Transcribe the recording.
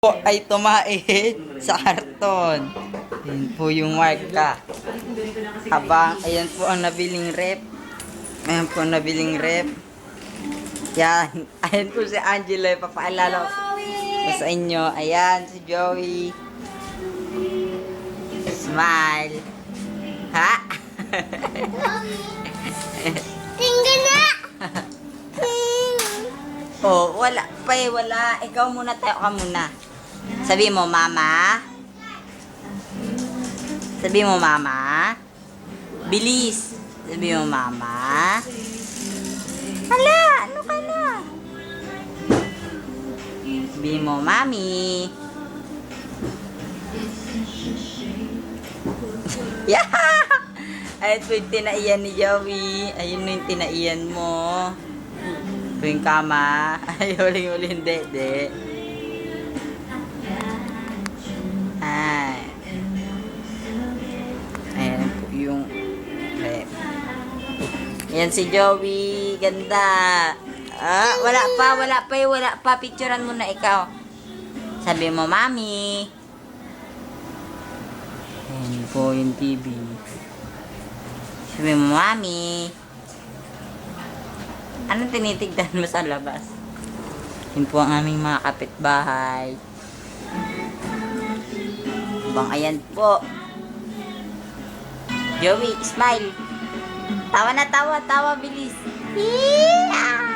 po ay tumait sa karton. Yan po yung marka. Habang, ayan po ang nabiling rep. Ayan po ang nabiling rep. Yan. Ayan po si Angelo. Papaalala ko sa inyo. Ayan, si Joey. Smile. Ha? Tingnan na! Oh, wala. Pay, wala. Ikaw muna, tayo ka muna. Sabi mo, mama. Sabi mo, mama. Bilis. Sabi mo, mama. Hala, ano ka na? Sabi mo, mami. Yeah! Ayun po yung tinaiyan ni Joey. Ayun na yung tinaiyan mo. Ito yung kama. Ay, huling-huling dede. Ay. Ayan po yung rep. Ayan si Joey. Ganda. Ah, wala pa. Picturean mo na ikaw. Sabi mo, mami. Ayan po yung TV. Sabi mo, mami. Anong tinitignan mo sa labas? Yun po ang aming mga kapitbahay. Bang, ayan po. Joey, smile. Tawa na tawa, bilis. Yeah!